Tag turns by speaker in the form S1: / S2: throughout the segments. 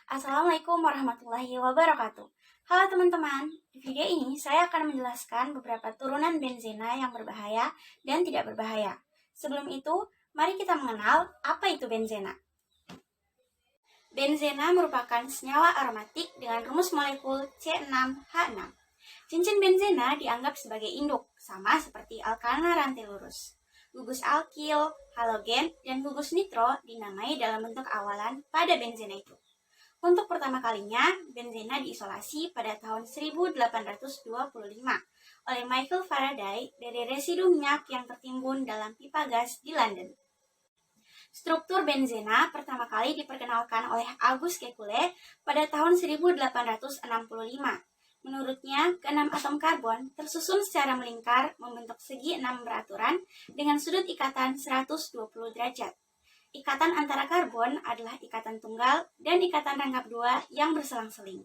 S1: Assalamualaikum warahmatullahi wabarakatuh. Halo teman-teman, di video ini saya akan menjelaskan beberapa turunan benzena yang berbahaya dan tidak berbahaya. Sebelum itu, mari kita mengenal apa itu benzena. Benzena merupakan senyawa aromatik dengan rumus molekul C6H6. Cincin benzena dianggap sebagai induk, sama seperti alkana rantai lurus. Gugus alkil, halogen, dan gugus nitro dinamai dalam bentuk awalan pada benzena itu. Untuk pertama kalinya, benzena diisolasi pada tahun 1825 oleh Michael Faraday dari residu minyak yang tertimbun dalam pipa gas di London. Struktur benzena pertama kali diperkenalkan oleh Auguste Kekulé pada tahun 1865. Menurutnya, keenam atom karbon tersusun secara melingkar membentuk segi 6 beraturan dengan sudut ikatan 120 derajat. Ikatan antara karbon adalah ikatan tunggal dan ikatan rangkap dua yang berselang-seling.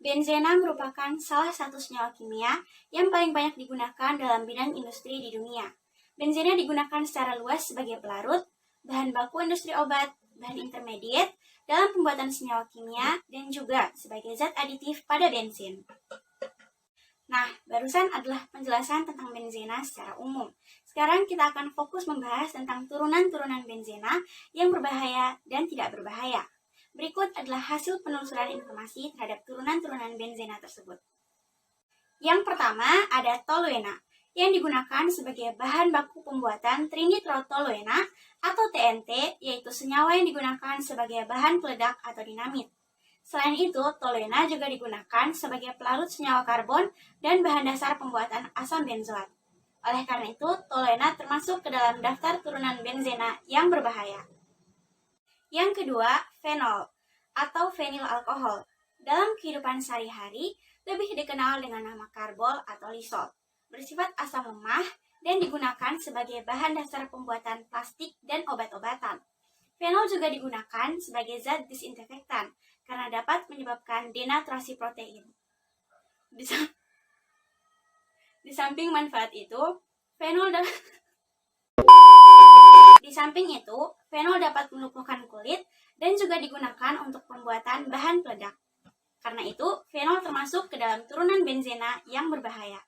S1: Benzena merupakan salah satu senyawa kimia yang paling banyak digunakan dalam bidang industri di dunia. Benzena digunakan secara luas sebagai pelarut, bahan baku industri obat, bahan intermediate, dalam pembuatan senyawa kimia, dan juga sebagai zat aditif pada bensin. Nah, barusan adalah penjelasan tentang benzena secara umum. Sekarang kita akan fokus membahas tentang turunan-turunan benzena yang berbahaya dan tidak berbahaya. Berikut adalah hasil penelusuran informasi terhadap turunan-turunan benzena tersebut. Yang pertama ada toluena, yang digunakan sebagai bahan baku pembuatan trinitrotoluena atau TNT, yaitu senyawa yang digunakan sebagai bahan peledak atau dinamit. Selain itu, toluena juga digunakan sebagai pelarut senyawa karbon dan bahan dasar pembuatan asam benzoat. Oleh karena itu, toluena termasuk ke dalam daftar turunan benzena yang berbahaya. Yang kedua, fenol atau fenil alkohol. Dalam kehidupan sehari-hari, lebih dikenal dengan nama karbol atau lisol. Bersifat asam lemah dan digunakan sebagai bahan dasar pembuatan plastik dan obat-obatan. Fenol juga digunakan sebagai zat disinfektan karena dapat menyebabkan denaturasi protein. Di samping manfaat itu, fenol dapat melumpuhkan kulit dan juga digunakan untuk pembuatan bahan peledak. Karena itu, fenol termasuk ke dalam turunan benzena yang berbahaya.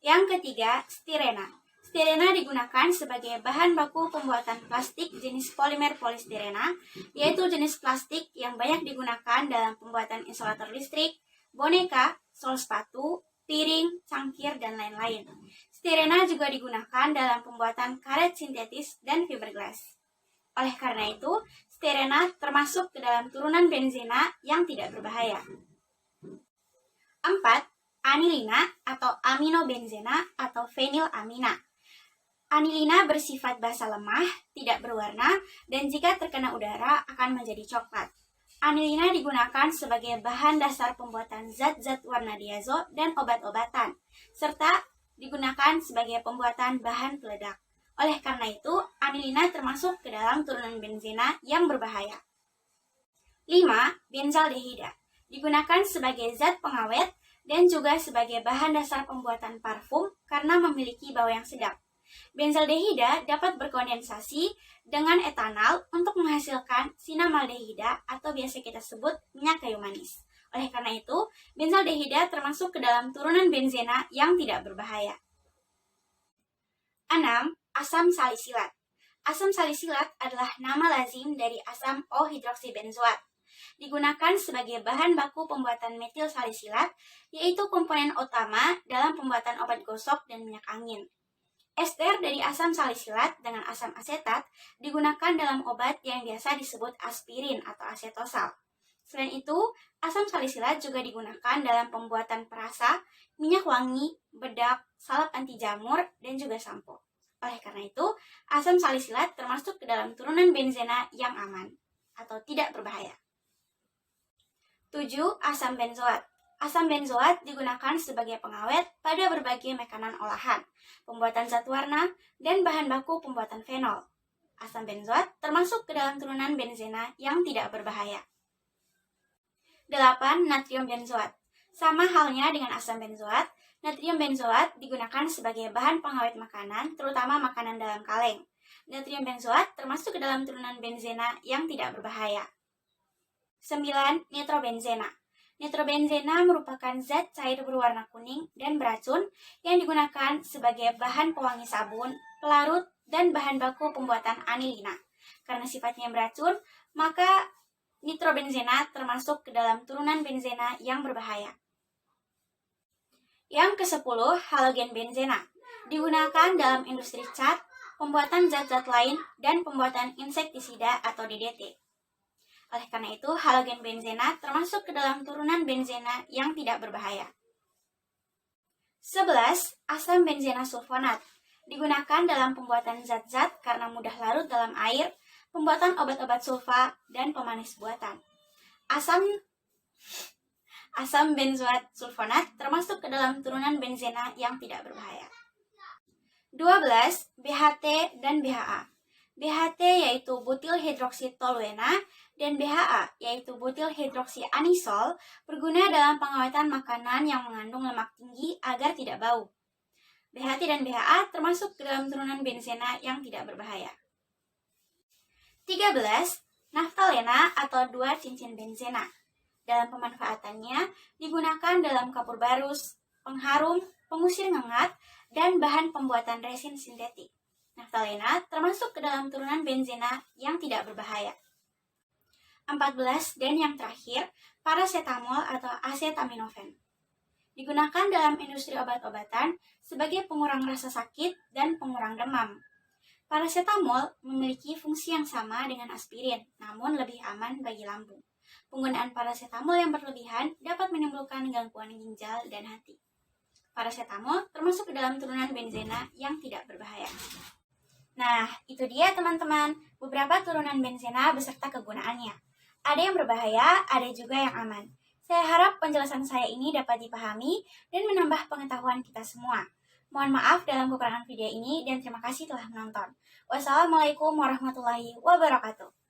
S1: Yang ketiga, stirena. Stirena digunakan sebagai bahan baku pembuatan plastik jenis polimer polistirena, yaitu jenis plastik yang banyak digunakan dalam pembuatan isolator listrik, boneka, sol sepatu, piring, cangkir, dan lain-lain. Stirena juga digunakan dalam pembuatan karet sintetis dan fiberglass. Oleh karena itu, stirena termasuk ke dalam turunan benzena yang tidak berbahaya. 4. Anilina atau aminobenzena atau fenilamina. Anilina bersifat basa lemah, tidak berwarna, dan jika terkena udara akan menjadi coklat. Anilina digunakan sebagai bahan dasar pembuatan zat-zat warna diazo dan obat-obatan, serta digunakan sebagai pembuatan bahan peledak. Oleh karena itu, anilina termasuk ke dalam turunan benzena yang berbahaya. 5. Benzaldehida. Digunakan sebagai zat pengawet dan juga sebagai bahan dasar pembuatan parfum karena memiliki bau yang sedap. Benzaldehida dapat berkondensasi dengan etanol untuk menghasilkan sinamaldehida atau biasa kita sebut minyak kayu manis. Oleh karena itu, benzaldehida termasuk ke dalam turunan benzena yang tidak berbahaya. 6. Asam salisilat. Asam salisilat adalah nama lazim dari asam O-hidroksibenzoat. Digunakan sebagai bahan baku pembuatan metil salisilat, yaitu komponen utama dalam pembuatan obat gosok dan minyak angin. Ester dari asam salisilat dengan asam asetat digunakan dalam obat yang biasa disebut aspirin atau asetosal. Selain itu, asam salisilat juga digunakan dalam pembuatan perasa, minyak wangi, bedak, salep anti jamur, dan juga sampo. Oleh karena itu, asam salisilat termasuk ke dalam turunan benzena yang aman atau tidak berbahaya. 7. Asam benzoat. Asam benzoat digunakan sebagai pengawet pada berbagai makanan olahan, pembuatan zat warna, dan bahan baku pembuatan fenol. Asam benzoat termasuk ke dalam turunan benzena yang tidak berbahaya. 8. Natrium benzoat. Sama halnya dengan asam benzoat, natrium benzoat digunakan sebagai bahan pengawet makanan, terutama makanan dalam kaleng. Natrium benzoat termasuk ke dalam turunan benzena yang tidak berbahaya. 9. Nitrobenzena. Nitrobenzena merupakan zat cair berwarna kuning dan beracun yang digunakan sebagai bahan pewangi sabun, pelarut, dan bahan baku pembuatan anilina. Karena sifatnya beracun, maka nitrobenzena termasuk ke dalam turunan benzena yang berbahaya. Yang ke-10, halogen benzena. Digunakan dalam industri cat, pembuatan zat-zat lain, dan pembuatan insektisida atau DDT. Oleh karena itu, halogen benzena termasuk ke dalam turunan benzena yang tidak berbahaya. 11. Asam benzena sulfonat. Digunakan dalam pembuatan zat-zat karena mudah larut dalam air, pembuatan obat-obat sulfa, dan pemanis buatan. Asam benzoat sulfonat termasuk ke dalam turunan benzena yang tidak berbahaya. 12. BHT dan BHA. BHT yaitu butil hidroksitoluena dan BHA yaitu butil hidroksianisol berguna dalam pengawetan makanan yang mengandung lemak tinggi agar tidak bau. BHT dan BHA termasuk ke dalam turunan benzena yang tidak berbahaya. 13. Naftalena atau 2 cincin benzena. Dalam pemanfaatannya digunakan dalam kapur barus, pengharum, pengusir ngengat, dan bahan pembuatan resin sintetik. Naftalena termasuk ke dalam turunan benzena yang tidak berbahaya. 14. Dan yang terakhir, paracetamol atau acetaminophen. Digunakan dalam industri obat-obatan sebagai pengurang rasa sakit dan pengurang demam. Paracetamol memiliki fungsi yang sama dengan aspirin, namun lebih aman bagi lambung. Penggunaan paracetamol yang berlebihan dapat menimbulkan gangguan ginjal dan hati. Paracetamol termasuk ke dalam turunan benzena yang tidak berbahaya. Nah, itu dia teman-teman, beberapa turunan benzena beserta kegunaannya. Ada yang berbahaya, ada juga yang aman. Saya harap penjelasan saya ini dapat dipahami dan menambah pengetahuan kita semua. Mohon maaf dalam kekurangan video ini dan terima kasih telah menonton. Wassalamualaikum warahmatullahi wabarakatuh.